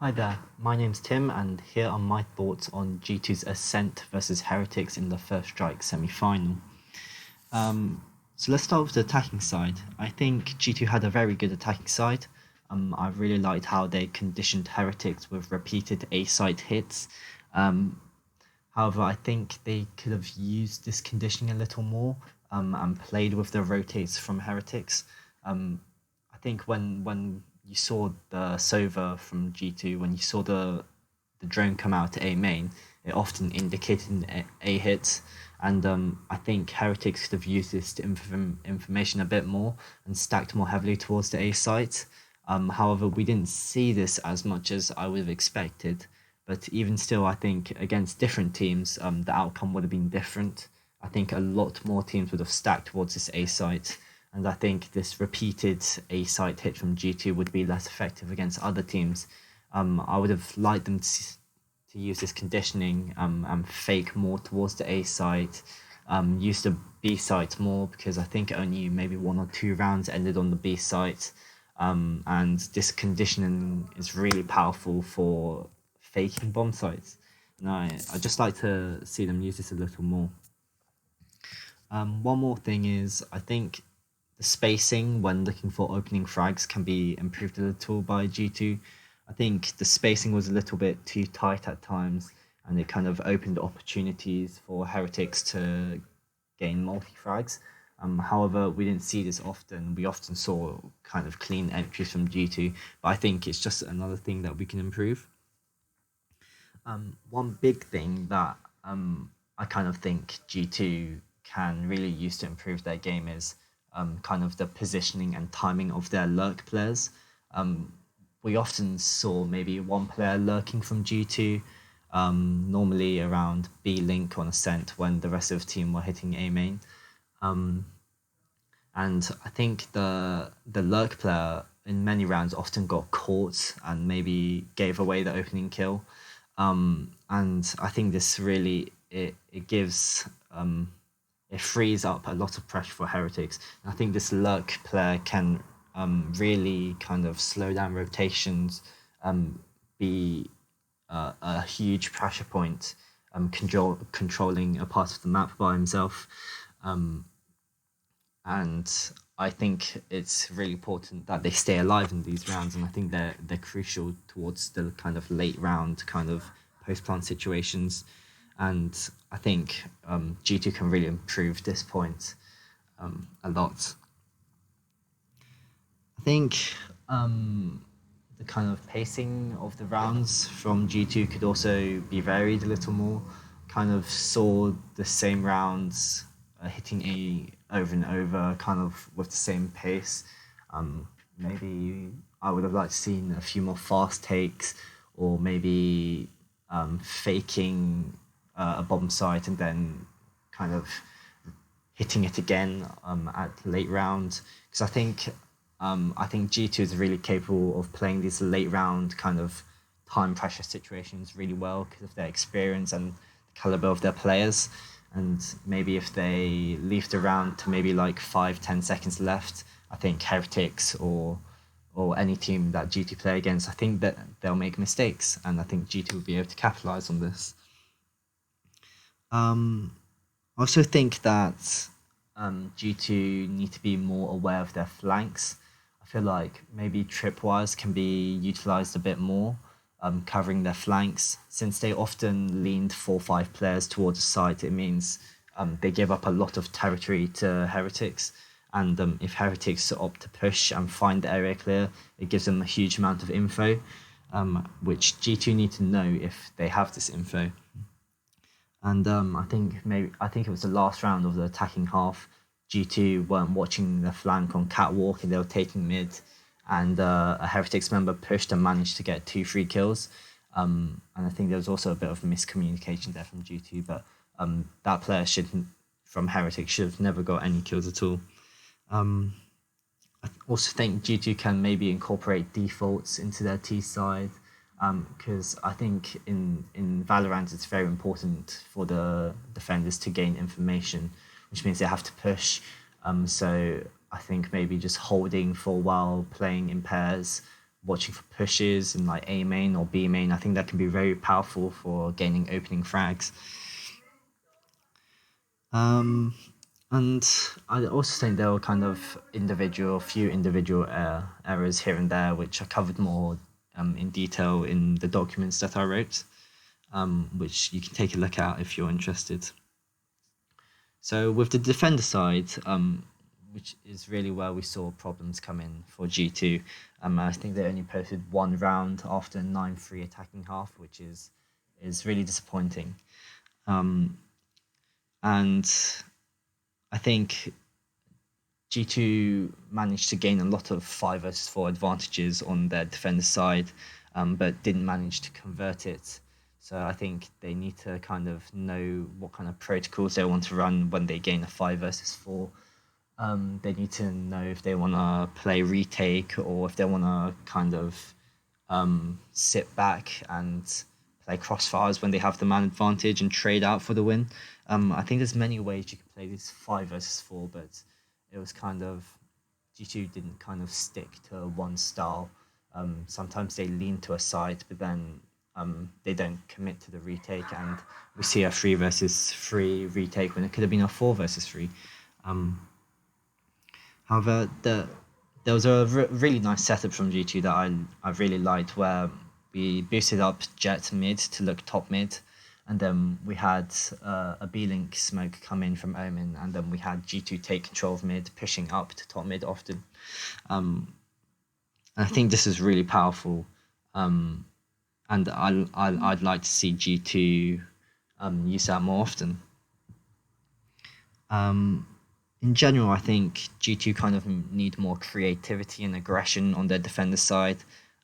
Hi there, my name's Tim, and here are my thoughts on G2's Ascent versus Heretics in the First Strike semi final. So let's start with the attacking side. I think G2 had a very good attacking side. I really liked how they conditioned Heretics with repeated A side hits. Um, However, I think they could have used this conditioning a little more and played with the rotates from Heretics. Um, I think when you saw the Sova from G2, when you saw the drone come out to A main, it often indicated an A hit. And I think Heretics could have used this to information a bit more and stacked more heavily towards the A site. However, we didn't see this as much as I would have expected. But even still, I think against different teams, the outcome would have been different. I think a lot more teams would have stacked towards this A site, and I think this repeated A site hit from G2 would be less effective against other teams. I would have liked them to use this conditioning and fake more towards the A site, use the B site more because I think only maybe 1 or 2 rounds ended on the B site. And this conditioning is really powerful for faking bomb sites. And I just like to see them use this a little more. One more thing is I think the spacing when looking for opening frags can be improved a little by G2. I think the spacing was a little bit too tight at times, and it kind of opened opportunities for Heretics to gain multi frags. However, we didn't see this often. We often saw kind of clean entries from G2, but I think it's just another thing that we can improve. One big thing that I kind of think G2 can really use to improve their game is kind of the positioning and timing of their lurk players. We often saw maybe one player lurking from G2, normally around B link on ascent when the rest of the team were hitting A main. And I think the lurk player in many rounds often got caught and maybe gave away the opening kill. And I think this really it gives it frees up a lot of pressure for Heretics. And I think this lurk player can really kind of slow down rotations, be a huge pressure point, controlling a part of the map by himself. And I think it's really important that they stay alive in these rounds, and I think they're crucial towards the kind of late round kind of post plant situations. And I think G2 can really improve this point a lot. I think the kind of pacing of the rounds from G2 could also be varied a little more. Kind of saw the same rounds hitting A over and over, kind of with the same pace. Maybe I would have liked to seen a few more fast takes, or maybe faking a bomb site and then kind of hitting it again at late round. Because I think G2 is really capable of playing these late round kind of time pressure situations really well because of their experience and the caliber of their players. And maybe if they leave the round to maybe like 5-10 seconds left, I think Heretics or any team that G2 play against, I think that they'll make mistakes, and I think G2 will be able to capitalize on this. I also think that G2 need to be more aware of their flanks. I feel like maybe tripwires can be utilized a bit more, covering their flanks. Since they often leaned 4-5 players towards the side, it means they give up a lot of territory to Heretics. And if Heretics opt to push and find the area clear, it gives them a huge amount of info, which G2 need to know if they have this info. And I think it was the last round of the attacking half. G2 weren't watching the flank on catwalk and they were taking mid, and a Heretics member pushed and managed to get 2 free kills. And I think there was also a bit of miscommunication there from G2, but that player from Heretics should have never got any kills at all. I also think G2 can maybe incorporate defaults into their T side, because I think in Valorant it's very important for the defenders to gain information, which means they have to push. So I think maybe just holding for a while, playing in pairs watching for pushes in like A main or B main. I think that can be very powerful for gaining opening frags. Um, and I also think there were kind of few individual errors here and there, which I covered more in detail in the documents that I wrote, which you can take a look at if you're interested. So with the defender side, which is really where we saw problems come in for G2, I think they only posted one round after a 9-3 attacking half, which is really disappointing. And I think G2 managed to gain a lot of 5 versus 4 advantages on their defender side, but didn't manage to convert it. So I think they need to kind of know what kind of protocols they want to run when they gain a 5 versus 4. They need to know if they want to play retake or if they want to kind of sit back and play crossfires when they have the man advantage and trade out for the win. I think there's many ways you can play this 5 versus 4, but it was kind of G2 didn't kind of stick to one style. Sometimes they lean to a side, but then they don't commit to the retake, and we see a 3 versus 3 retake when it could have been a 4 versus 3. However, there was a really nice setup from G2 that I really liked, where we boosted up Jet mid to look top mid, and then we had a B-Link smoke come in from Omen, and then we had G2 take control of mid, pushing up to top mid often. And I think this is really powerful, and I'd like to see G2 use that more often. In general, I think G2 kind of need more creativity and aggression on their defender side.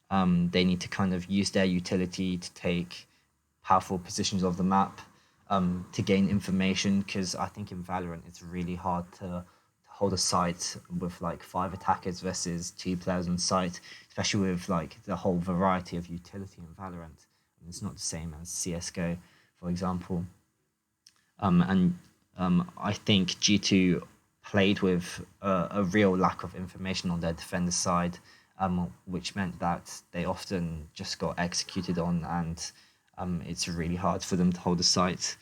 They need to kind of use their utility to take powerful positions of the map, to gain information, because I think in Valorant it's really hard to hold a site with like 5 attackers versus 2 players on site, especially with like the whole variety of utility in Valorant. And it's not the same as CSGO, for example. I think G2 played with a real lack of information on their defender side, which meant that they often just got executed on, and it's really hard for them to hold a site.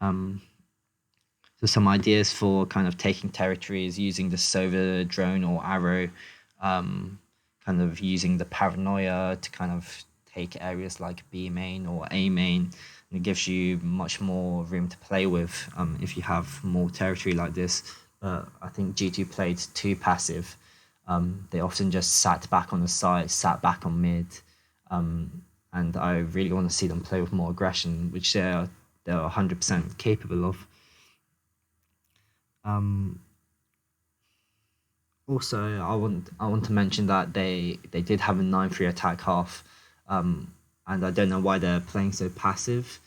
So some ideas for kind of taking territories using the Sova drone or arrow, kind of using the paranoia to kind of take areas like B main or A main. And it gives you much more room to play with if you have more territory like this. But I think G2 played too passive. They often just sat back on the side, sat back on mid, and I really want to see them play with more aggression, which they're 100% capable of. Also, I want to mention that they did have a 9-3 attack half, and I don't know why they're playing so passive.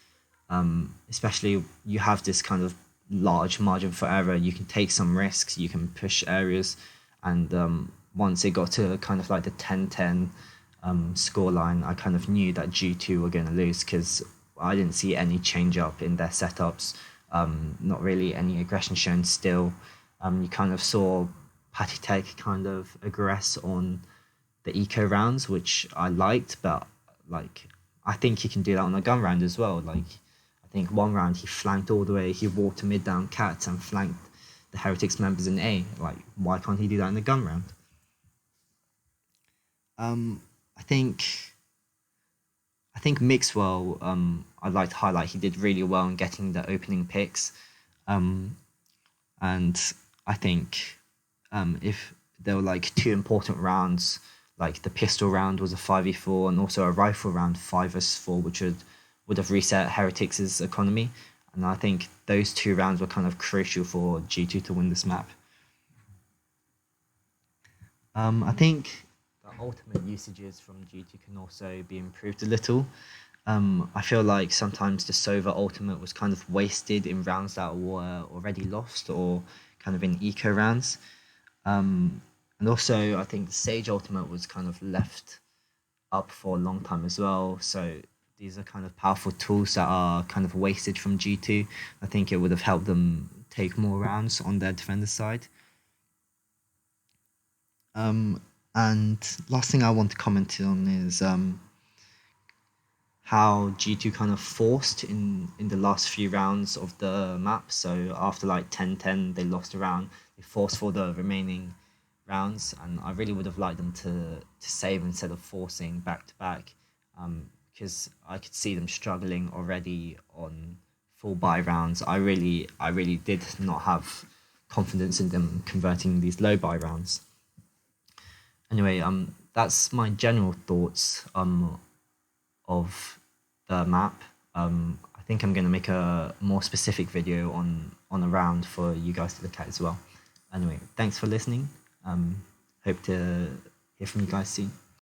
Especially you have this kind of large margin for error. You can take some risks, you can push areas, and once it got to kind of like the 10-10 scoreline, I kind of knew that G2 were going to lose, because I didn't see any change up in their setups. Not really any aggression shown still. You kind of saw Patty Tech kind of aggress on the eco rounds, which I liked, but like I think he can do that on a gun round as well. Like I think one round he flanked all the way, he walked to mid down cats and flanked the Heretics members in A. Like why can't he do that in the gun round? I think Mixwell, I'd like to highlight, he did really well in getting the opening picks. And I think if there were like 2 important rounds, like the pistol round was a 5v4 and also a rifle round 5 vs 4, which would have reset Heretics' economy. And I think those 2 rounds were kind of crucial for G2 to win this map. I think the ultimate usages from G2 can also be improved a little. I feel like sometimes the Sova ultimate was kind of wasted in rounds that were already lost or kind of in eco rounds. And also, I think the Sage ultimate was kind of left up for a long time as well. So these are kind of powerful tools that are kind of wasted from G2. I think it would have helped them take more rounds on their defender side. And And last thing I want to comment on is how G2 kind of forced in the last few rounds of the map. So after like 10-10, they lost a round. They forced for the remaining rounds, and I really would have liked them to save instead of forcing back to back, because I could see them struggling already on full buy rounds. I really did not have confidence in them converting these low buy rounds. Anyway, that's my general thoughts of the map. I think I'm going to make a more specific video on a round for you guys to look at as well. Anyway, thanks for listening. Hope to hear from you guys soon.